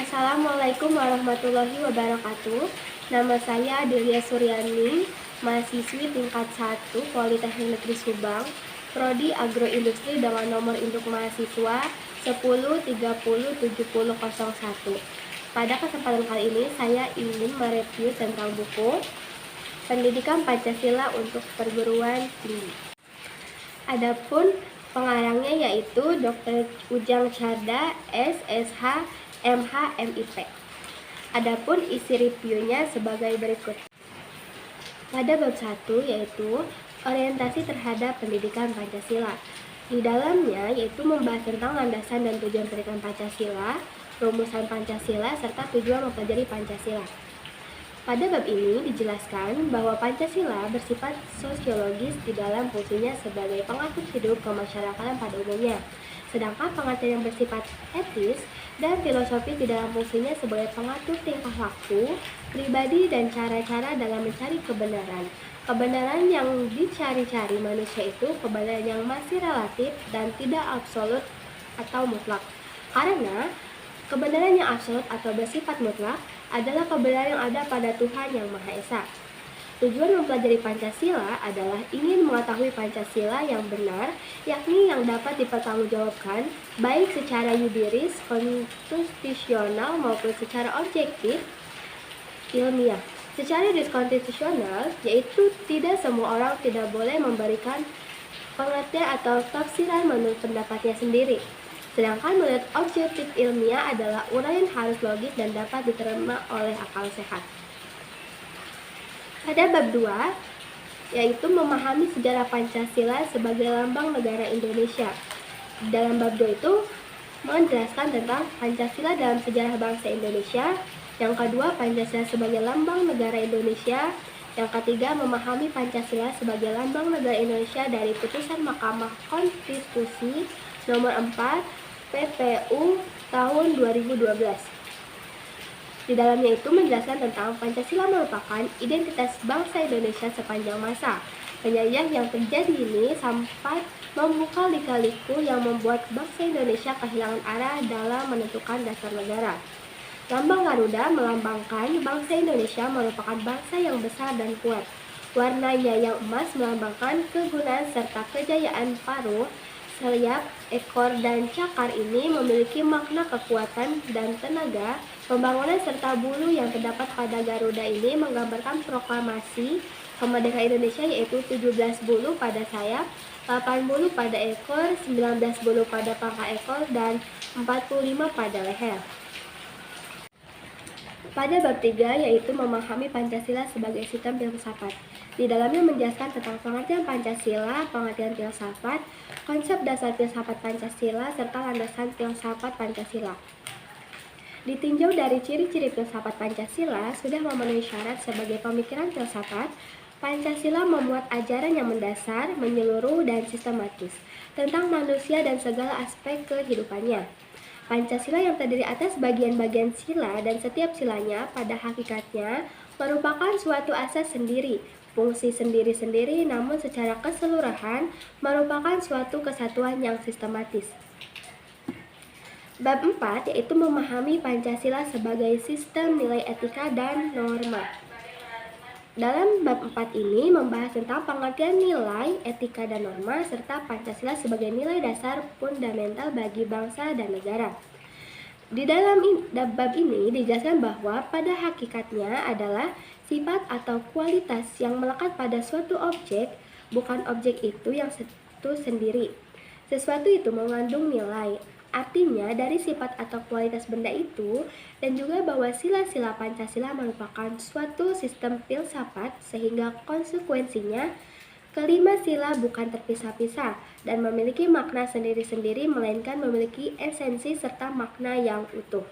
Assalamualaikum warahmatullahi wabarakatuh. Nama saya Delia Suryani, mahasiswi tingkat 1 Politeknik Negeri Subang, Prodi Agroindustri dengan nomor induk mahasiswa 10307001. Pada kesempatan kali ini saya ingin mereview tentang buku Pendidikan Pancasila untuk Perguruan Tinggi. Adapun pengarangnya yaitu Dr. Ujang Tjada, SSH, MH, MIP. Adapun isi reviewnya sebagai berikut. Pada bab 1 yaitu orientasi terhadap pendidikan Pancasila. Di dalamnya yaitu membahas tentang landasan dan tujuan pendidikan Pancasila, rumusan Pancasila, serta tujuan mempelajari Pancasila. Pada bab ini dijelaskan bahwa Pancasila bersifat sosiologis di dalam fungsinya sebagai pengatur hidup kemasyarakatan pada umumnya. Sedangkan pengertian yang bersifat etis dan filosofi di dalam fungsinya sebagai pengatur tingkah laku, pribadi, dan cara-cara dalam mencari kebenaran. Kebenaran yang dicari-cari manusia itu kebenaran yang masih relatif dan tidak absolut atau mutlak. Karena kebenaran yang absolut atau bersifat mutlak adalah kebenaran yang ada pada Tuhan Yang Maha Esa. Tujuan mempelajari Pancasila adalah ingin mengetahui Pancasila yang benar, yakni yang dapat dipertanggungjawabkan baik secara yuridis, konstitusional maupun secara objektif, ilmiah. Secara yuridis konstitusional, yaitu tidak semua orang tidak boleh memberikan pengertian atau tafsiran menurut pendapatnya sendiri. Sedangkan menurut objektif ilmiah adalah uraian harus logis dan dapat diterima oleh akal sehat. Pada bab 2, yaitu memahami sejarah Pancasila sebagai lambang negara Indonesia. Dalam bab 2 itu menjelaskan tentang Pancasila dalam sejarah bangsa Indonesia. Yang kedua, Pancasila sebagai lambang negara Indonesia. Yang ketiga, memahami Pancasila sebagai lambang negara Indonesia dari putusan Mahkamah Konstitusi nomor 4 PPU tahun 2012. Di dalamnya itu menjelaskan tentang Pancasila merupakan identitas bangsa Indonesia sepanjang masa. Penjajah yang terjadi ini sampai membuka lika-liku yang membuat bangsa Indonesia kehilangan arah dalam menentukan dasar negara. Lambang Garuda melambangkan bangsa Indonesia merupakan bangsa yang besar dan kuat. Warnanya yang emas melambangkan kegunaan serta kejayaan paruh, sayap, ekor, dan cakar ini memiliki makna kekuatan dan tenaga. Pembangunan serta bulu yang terdapat pada Garuda ini menggambarkan proklamasi kemerdekaan Indonesia, yaitu 17 bulu pada sayap, 8 bulu pada ekor, 19 bulu pada pangkal ekor, dan 45 pada leher. Pada bab 3 yaitu memahami Pancasila sebagai sistem filsafat. Di dalamnya menjelaskan tentang pengertian Pancasila, pengertian filsafat, konsep dasar filsafat Pancasila, serta landasan filsafat Pancasila. Ditinjau dari ciri-ciri filsafat Pancasila sudah memenuhi syarat sebagai pemikiran filsafat. Pancasila memuat ajaran yang mendasar, menyeluruh, dan sistematis tentang manusia dan segala aspek kehidupannya. Pancasila yang terdiri atas bagian-bagian sila dan setiap silanya pada hakikatnya merupakan suatu asas sendiri, fungsi sendiri-sendiri, namun secara keseluruhan merupakan suatu kesatuan yang sistematis. Bab 4 yaitu memahami Pancasila sebagai sistem nilai etika dan norma. Dalam bab 4 ini membahas tentang pengertian nilai, etika, dan norma, serta Pancasila sebagai nilai dasar fundamental bagi bangsa dan negara. Di dalam bab ini dijelaskan bahwa pada hakikatnya adalah sifat atau kualitas yang melekat pada suatu objek, bukan objek itu yang sendiri. Sesuatu itu mengandung nilai, artinya dari sifat atau kualitas benda itu, dan juga bahwa sila-sila Pancasila merupakan suatu sistem filsafat sehingga konsekuensinya kelima sila bukan terpisah-pisah dan memiliki makna sendiri-sendiri, melainkan memiliki esensi serta makna yang utuh.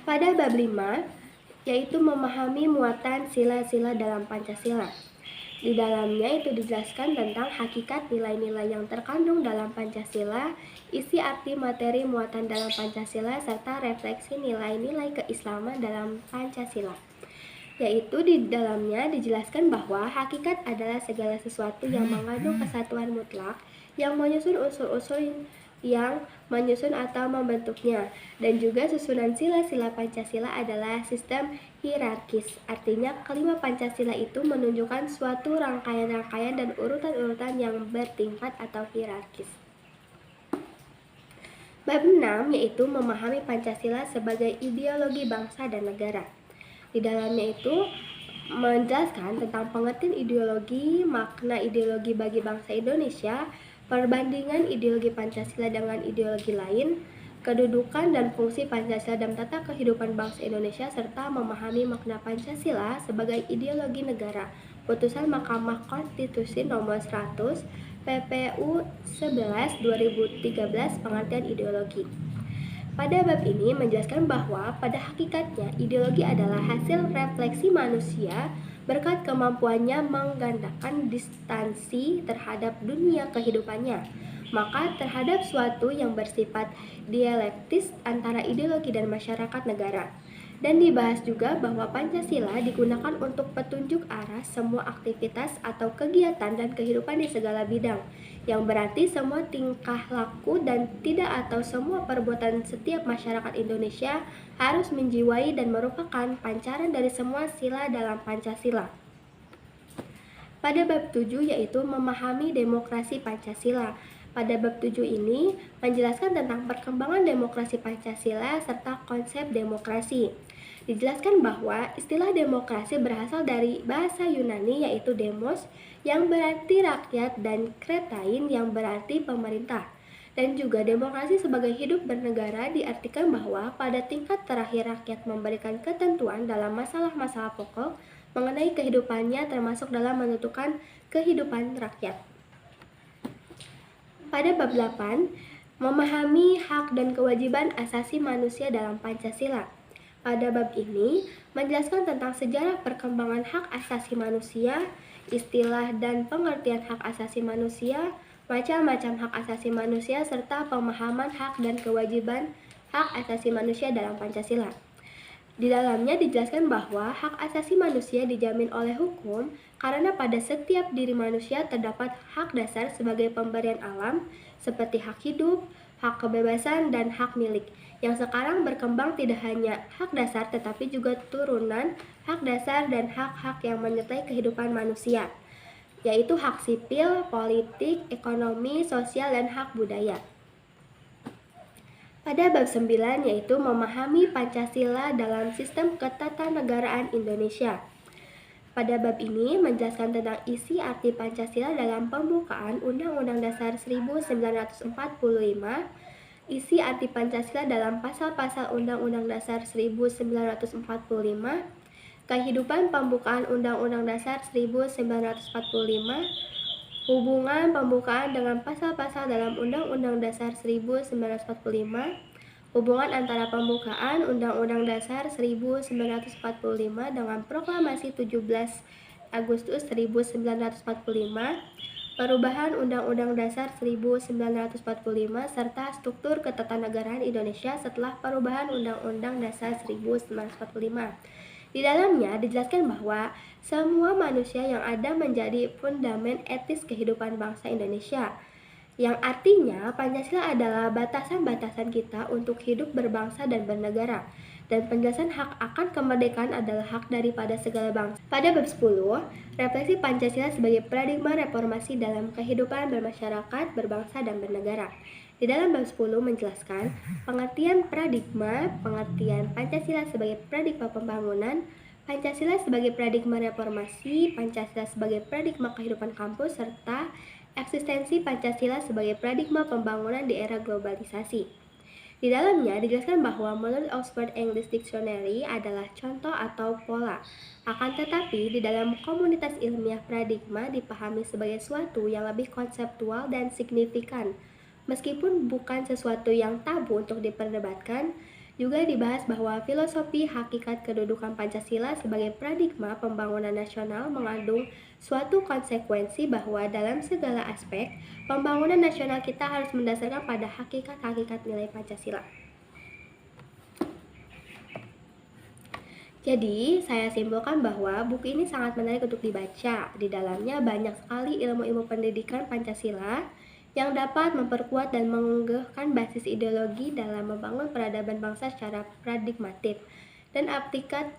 Pada bab 5 yaitu memahami muatan sila-sila dalam Pancasila. Di dalamnya itu dijelaskan tentang hakikat nilai-nilai yang terkandung dalam Pancasila, isi arti materi muatan dalam Pancasila, serta refleksi nilai-nilai keislaman dalam Pancasila. Yaitu di dalamnya dijelaskan bahwa hakikat adalah segala sesuatu yang mengandung kesatuan mutlak yang menyusun unsur-unsur yang menyusun atau membentuknya. Dan juga susunan sila-sila Pancasila adalah sistem hierarkis. Artinya kelima Pancasila itu menunjukkan suatu rangkaian-rangkaian dan urutan-urutan yang bertingkat atau hierarkis. Bab 6 yaitu memahami Pancasila sebagai ideologi bangsa dan negara. Di dalamnya itu menjelaskan tentang pengertian ideologi, makna ideologi bagi bangsa Indonesia, perbandingan ideologi Pancasila dengan ideologi lain, kedudukan dan fungsi Pancasila dalam tata kehidupan bangsa Indonesia, serta memahami makna Pancasila sebagai ideologi negara. Putusan Mahkamah Konstitusi nomor 100 PPU 11 2013 pengertian ideologi. Pada bab ini menjelaskan bahwa pada hakikatnya ideologi adalah hasil refleksi manusia berkat kemampuannya menggandakan distansi terhadap dunia kehidupannya, maka terhadap suatu yang bersifat dialektis antara ideologi dan masyarakat negara. Dan dibahas juga bahwa Pancasila digunakan untuk petunjuk arah semua aktivitas atau kegiatan dan kehidupan di segala bidang, yang berarti semua tingkah laku dan tidak atau semua perbuatan setiap masyarakat Indonesia harus menjiwai dan merupakan pancaran dari semua sila dalam Pancasila. Pada bab 7 yaitu memahami demokrasi Pancasila. Pada bab 7 ini menjelaskan tentang perkembangan demokrasi Pancasila serta konsep demokrasi. Dijelaskan bahwa istilah demokrasi berasal dari bahasa Yunani yaitu demos yang berarti rakyat dan kretain yang berarti pemerintah. Dan juga demokrasi sebagai hidup bernegara diartikan bahwa pada tingkat terakhir rakyat memberikan ketentuan dalam masalah-masalah pokok mengenai kehidupannya termasuk dalam menentukan kehidupan rakyat. Pada bab 8, memahami hak dan kewajiban asasi manusia dalam Pancasila. Pada bab ini menjelaskan tentang sejarah perkembangan hak asasi manusia, istilah dan pengertian hak asasi manusia, macam-macam hak asasi manusia, serta pemahaman hak dan kewajiban hak asasi manusia dalam Pancasila. Di dalamnya dijelaskan bahwa hak asasi manusia dijamin oleh hukum karena pada setiap diri manusia terdapat hak dasar sebagai pemberian alam seperti hak hidup, hak kebebasan, dan hak milik, yang sekarang berkembang tidak hanya hak dasar tetapi juga turunan hak dasar dan hak-hak yang menyertai kehidupan manusia, yaitu hak sipil, politik, ekonomi, sosial, dan hak budaya. Pada bab 9 yaitu memahami Pancasila dalam sistem ketatanegaraan Indonesia. Pada bab ini menjelaskan tentang isi arti Pancasila dalam pembukaan Undang-Undang Dasar 1945, isi arti Pancasila dalam pasal-pasal Undang-Undang Dasar 1945, kehidupan pembukaan Undang-Undang Dasar 1945, hubungan pembukaan dengan pasal-pasal dalam Undang-Undang Dasar 1945, hubungan antara pembukaan Undang-Undang Dasar 1945 dengan Proklamasi 17 Agustus 1945, perubahan Undang-Undang Dasar 1945, serta struktur ketatanegaraan Indonesia setelah perubahan Undang-Undang Dasar 1945. Di dalamnya dijelaskan bahwa semua manusia yang ada menjadi fundamen etis kehidupan bangsa Indonesia, yang artinya Pancasila adalah batasan-batasan kita untuk hidup berbangsa dan bernegara, dan penjelasan hak akan kemerdekaan adalah hak daripada segala bangsa. Pada bab 10, refleksi Pancasila sebagai paradigma reformasi dalam kehidupan bermasyarakat, berbangsa, dan bernegara. Di dalam bab 10 menjelaskan pengertian paradigma, pengertian Pancasila sebagai paradigma pembangunan, Pancasila sebagai paradigma reformasi, Pancasila sebagai paradigma kehidupan kampus, serta eksistensi Pancasila sebagai paradigma pembangunan di era globalisasi. Di dalamnya dijelaskan bahwa menurut Oxford English Dictionary adalah contoh atau pola. Akan tetapi di dalam komunitas ilmiah paradigma dipahami sebagai suatu yang lebih konseptual dan signifikan. Meskipun bukan sesuatu yang tabu untuk diperdebatkan, juga dibahas bahwa filosofi hakikat kedudukan Pancasila sebagai paradigma pembangunan nasional mengandung suatu konsekuensi bahwa dalam segala aspek, pembangunan nasional kita harus mendasarkan pada hakikat-hakikat nilai Pancasila. Jadi, saya simpulkan bahwa buku ini sangat menarik untuk dibaca. Di dalamnya banyak sekali ilmu-ilmu pendidikan Pancasila yang dapat memperkuat dan menggugahkan basis ideologi dalam membangun peradaban bangsa secara pragmatis dan aplikasi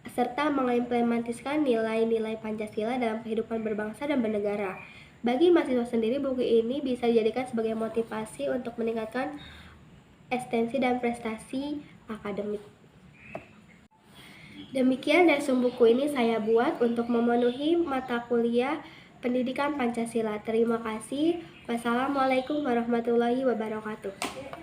serta mengimplementasikan nilai-nilai Pancasila dalam kehidupan berbangsa dan bernegara. Bagi mahasiswa sendiri, buku ini bisa dijadikan sebagai motivasi untuk meningkatkan eksistensi dan prestasi akademik. Demikian resume buku ini saya buat untuk memenuhi mata kuliah Pendidikan Pancasila. Terima kasih. Wassalamualaikum warahmatullahi wabarakatuh.